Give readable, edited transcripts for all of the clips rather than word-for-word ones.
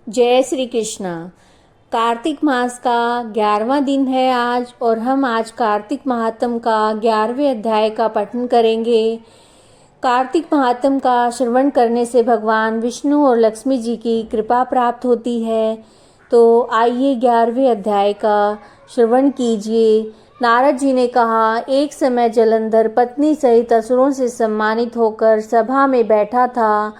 जय श्री कृष्णा। कार्तिक मास का 11वां दिन है आज, और हम आज कार्तिक महात्म का 11वें अध्याय का पठन करेंगे। कार्तिक महात्म का श्रवण करने से भगवान विष्णु और लक्ष्मी जी की कृपा प्राप्त होती है। तो आइए 11वें अध्याय का श्रवण कीजिए। नारद जी ने कहा, एक समय जलंधर पत्नी सहित असुरों से सम्मानित होकर सभा में बैठा था,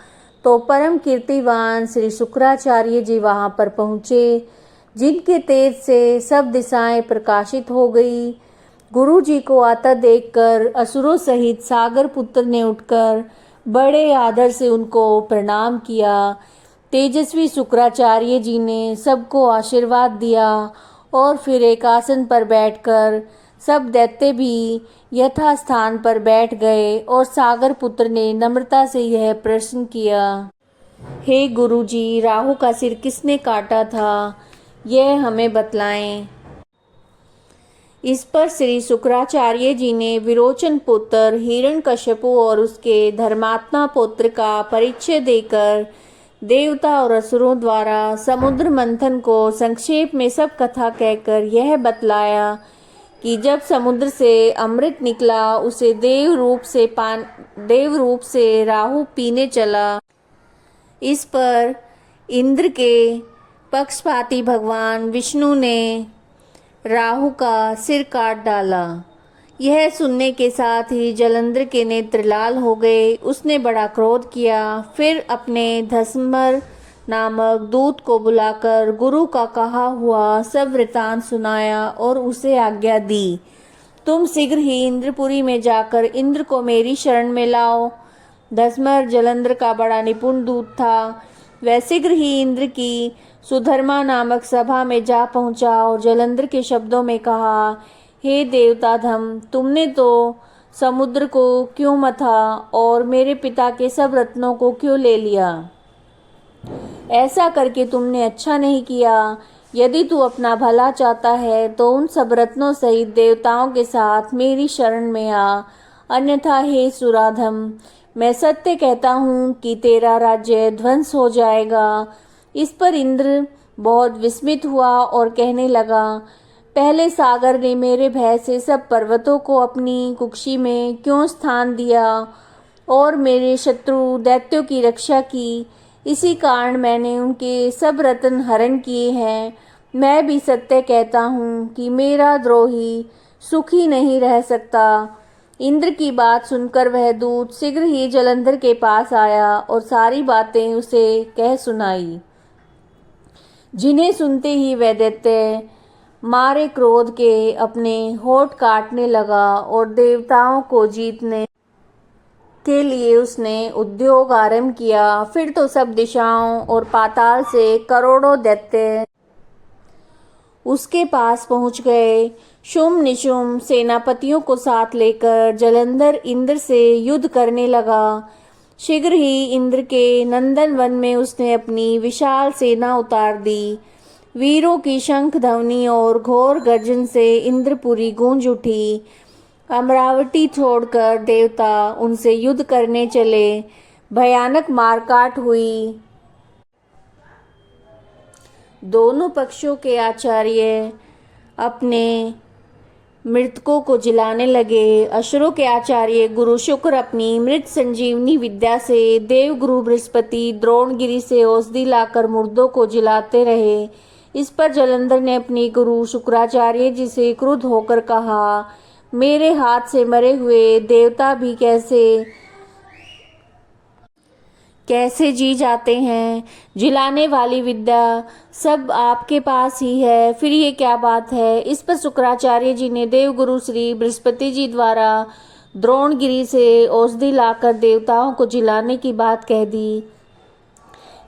तो परम कीर्तिवान श्री शुक्राचार्य जी वहां पर पहुँचे, जिनके तेज से सब दिशाएं प्रकाशित हो गई। गुरु जी को आता देखकर असुरों सहित सागर पुत्र ने उठकर बड़े आदर से उनको प्रणाम किया। तेजस्वी शुक्राचार्य जी ने सबको आशीर्वाद दिया और फिर एक आसन पर बैठकर सब दैत्य भी यथा स्थान पर बैठ गए, और सागर पुत्र ने नम्रता से यह प्रश्न किया, हे गुरुजी, राहु का सिर किसने काटा था, यह हमें बतलाएं। इस पर श्री शुक्राचार्य जी ने विरोचन पुत्र हिरण्यकश्यपु और उसके धर्मात्मा पुत्र का परिचय देकर देवता और असुरों द्वारा समुद्र मंथन को संक्षेप में सब कथा कहकर यह बतलाया कि जब समुद्र से अमृत निकला, उसे देव रूप से राहु पीने चला। इस पर इंद्र के पक्षपाती भगवान विष्णु ने राहु का सिर काट डाला। यह सुनने के साथ ही जलंधर के नेत्र लाल हो गए। उसने बड़ा क्रोध किया। फिर अपने धस्मर नामक दूत को बुलाकर गुरु का कहा हुआ सब वृतांत सुनाया और उसे आज्ञा दी, तुम शीघ्र ही इंद्रपुरी में जाकर इंद्र को मेरी शरण में लाओ। धस्मर जलंधर का बड़ा निपुण दूत था। वह शीघ्र ही इंद्र की सुधर्मा नामक सभा में जा पहुंचा और जलंधर के शब्दों में कहा, हे देवताधम, तुमने तो समुद्र को क्यों मथा और मेरे पिता के सब रत्नों को क्यों ले लिया? ऐसा करके तुमने अच्छा नहीं किया। यदि तू अपना भला चाहता है तो उन सब रत्नों सहित देवताओं के साथ मेरी शरण में आ, अन्यथा हे सुराधम, मैं सत्य कहता हूँ कि तेरा राज्य ध्वंस हो जाएगा। इस पर इंद्र बहुत विस्मित हुआ और कहने लगा, पहले सागर ने मेरे भय से सब पर्वतों को अपनी कुक्षी में क्यों स्थान दिया और मेरे शत्रु दैत्यों की रक्षा की। इसी कारण मैंने उनके सब रत्न हरण किए हैं। मैं भी सत्य कहता हूँ कि मेरा द्रोही सुखी नहीं रह सकता। इंद्र की बात सुनकर वह दूत शीघ्र ही जलंधर के पास आया और सारी बातें उसे कह सुनाई, जिन्हें सुनते ही वह दैत्य मारे क्रोध के अपने होठ काटने लगा और देवताओं को जीतने के लिए उसने उद्योग आरंभ किया। फिर तो सब दिशाओं और पाताल से करोड़ों दैत्य उसके पास पहुंच गए। शुम्भ निशुम्भ सेनापतियों को साथ लेकर जलंधर इंद्र से युद्ध करने लगा। शीघ्र ही इंद्र के नंदन वन में उसने अपनी विशाल सेना उतार दी। वीरों की शंख ध्वनि और घोर गर्जन से इंद्रपुरी गूंज उठी। अमरावती छोड़कर देवता उनसे युद्ध करने चले। भयानक मारकाट हुई। दोनों पक्षों के आचार्य अपने मृतकों को जिलाने लगे। असुरों के आचार्य गुरु शुक्र अपनी मृत संजीवनी विद्या से देवगुरु बृहस्पति द्रोणगिरी से औषधि लाकर मुर्दों को जिलाते रहे। इस पर जलंधर ने अपनी गुरु शुक्राचार्य जी से क्रुद्ध होकर कहा, मेरे हाथ से मरे हुए देवता भी कैसे जी जाते हैं? जिलाने वाली विद्या सब आपके पास ही है, फिर ये क्या बात है? इस पर शुक्राचार्य जी ने देवगुरु श्री बृहस्पति जी द्वारा द्रोणगिरी से औषधि लाकर देवताओं को जिलाने की बात कह दी।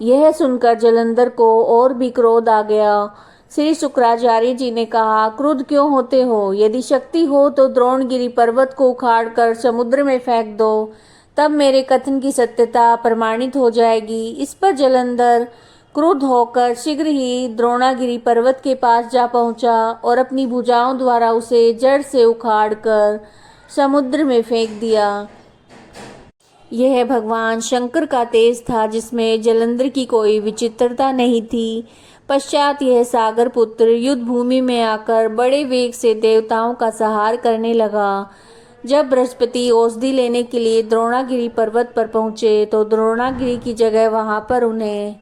यह सुनकर जलंधर को और भी क्रोध आ गया। श्री शुक्राचार्य जी ने कहा, क्रुद्ध क्यों होते हो? यदि शक्ति हो तो द्रोणगिरी पर्वत को उखाड़कर समुद्र में फेंक दो, तब मेरे कथन की सत्यता प्रमाणित हो जाएगी। इस पर जलंधर क्रुद्ध होकर शीघ्र ही द्रोणागिरी पर्वत के पास जा पहुंचा और अपनी भुजाओं द्वारा उसे जड़ से उखाड़कर समुद्र में फेंक दिया। यह भगवान शंकर का तेज था जिसमें जलंधर की कोई विचित्रता नहीं थी। पश्चात यह सागर पुत्र युद्ध भूमि में आकर बड़े वेग से देवताओं का संहार करने लगा। जब बृहस्पति औषधि लेने के लिए द्रोणागिरी पर्वत पर पहुंचे तो द्रोणागिरी की जगह वहां पर उन्हें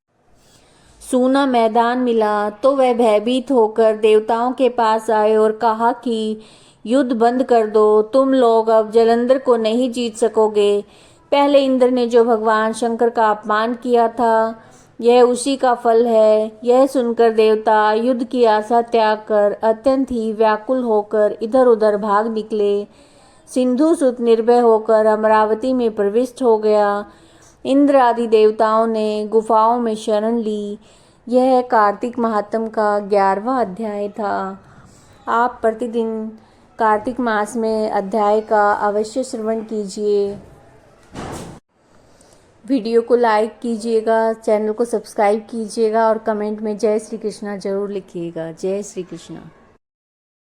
सूना मैदान मिला, तो वह भयभीत होकर देवताओं के पास आए और कहा कि युद्ध बंद कर दो, तुम लोग अब जलंधर को नहीं जीत सकोगे। पहले इंद्र ने जो भगवान शंकर का अपमान किया था, यह उसी का फल है। यह सुनकर देवता युद्ध की आशा त्याग कर अत्यंत ही व्याकुल होकर इधर उधर भाग निकले। सिंधु सुत निर्भय होकर अमरावती में प्रविष्ट हो गया। इंद्र आदि देवताओं ने गुफाओं में शरण ली। यह कार्तिक महात्म का 11वां अध्याय था। आप प्रतिदिन कार्तिक मास में अध्याय का अवश्य श्रवण कीजिए। वीडियो को लाइक कीजिएगा, चैनल को सब्सक्राइब कीजिएगा और कमेंट में जय श्री कृष्णा जरूर लिखिएगा। जय श्री कृष्णा।